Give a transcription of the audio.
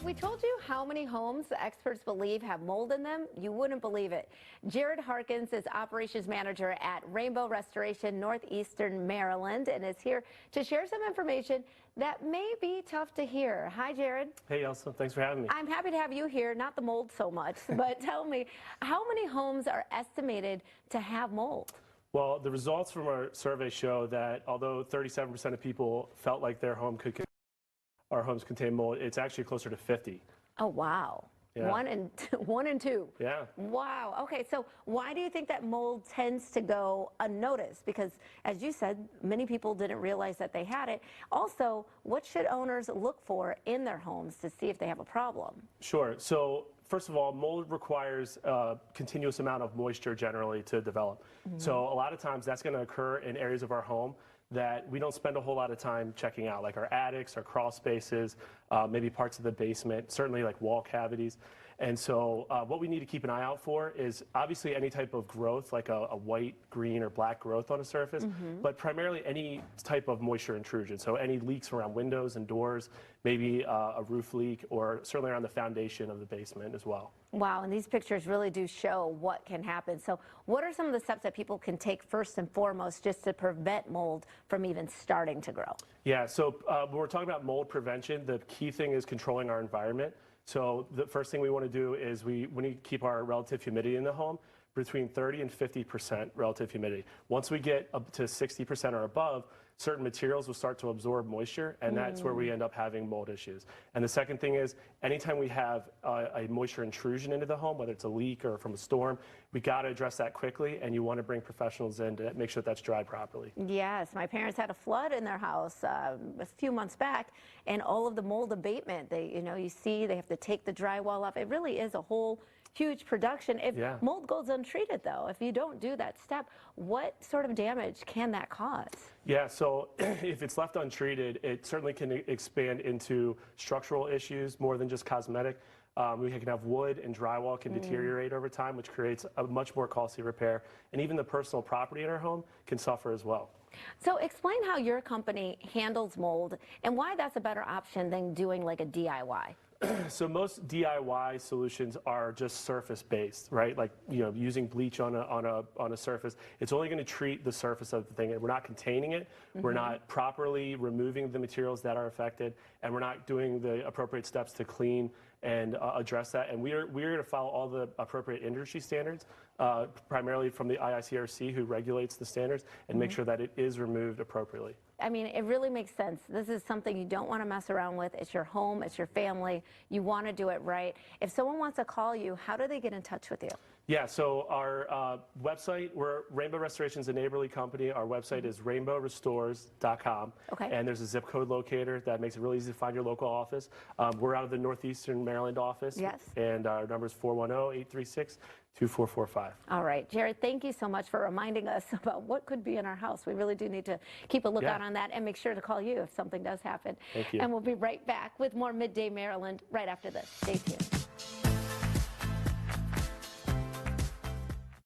we told you how many homes the experts believe have mold in them, you wouldn't believe it. Jared Harkins is operations manager at Rainbow Restoration, Northeastern Maryland, and is here to share some information that may be tough to hear. Hi, Jared. Hey, Elsa. Thanks for having me. I'm happy to have you here, not the mold so much, but tell me, how many homes are estimated to have mold? Well, the results from our survey show that although 37% of people felt like their home could our homes contain mold, it's actually closer to 50. Oh, wow. Yeah. One and two. Yeah. Wow. Okay, so why do you think that mold tends to go unnoticed? Because, as you said, many people didn't realize that they had it. Also, what should owners look for in their homes to see if they have a problem? Sure. So, first of all, mold requires a continuous amount of moisture generally to develop. So a lot of times that's going to occur in areas of our home that we don't spend a whole lot of time checking out, like our attics, our crawl spaces, maybe parts of the basement, certainly like wall cavities. And so what we need to keep an eye out for is obviously any type of growth, like a white, green, or black growth on a surface, but primarily any type of moisture intrusion. So any leaks around windows and doors, maybe a roof leak, or certainly around the foundation of the basement as well. Wow, and these pictures really do show what can happen. So what are some of the steps that people can take first and foremost just to prevent mold from even starting to grow? Yeah, so when we're talking about mold prevention, the key thing is controlling our environment. So the first thing we want to do is we need to keep our relative humidity in the home between 30 and 50% relative humidity. Once we get up to 60% or above, certain materials will start to absorb moisture, and that's where we end up having mold issues. And the second thing is, anytime we have a moisture intrusion into the home, whether it's a leak or from a storm, we got to address that quickly, and you want to bring professionals in to make sure that's dried properly. Yes, my parents had a flood in their house a few months back, and all of the mold abatement, you see they have to take the drywall off. It really is a whole huge production. If mold goes untreated, though, if you don't do that step, what sort of damage can that cause? Yeah, so if it's left untreated, it certainly can expand into structural issues more than just cosmetic. We can have wood and drywall can deteriorate over time, which creates a much more costly repair. And even the personal property in our home can suffer as well. So explain how your company handles mold and why that's a better option than doing like a DIY. So most DIY solutions are just surface based, right? Like, using bleach on a surface. It's only going to treat the surface of the thing. We're not containing it. We're not properly removing the materials that are affected, and we're not doing the appropriate steps to clean and address that. And we're going to follow all the appropriate industry standards, primarily from the IICRC, who regulates the standards, and make sure that it is removed appropriately. I mean, it really makes sense. This is something you don't want to mess around with. It's your home, it's your family. You want to do it right. If someone wants to call you, how do they get in touch with you? Yeah, so our website, we're Rainbow Restoration's a neighborly company. Our website is rainbowrestores.com. Okay. And there's a zip code locator that makes it really easy to find your local office. We're out of the Northeastern Maryland office. Yes. And our number is 410-836-2445. All right, Jared, thank you so much for reminding us about what could be in our house. We really do need to keep a lookout on that and make sure to call you if something does happen. Thank you. And we'll be right back with more Midday Maryland right after this. Stay tuned.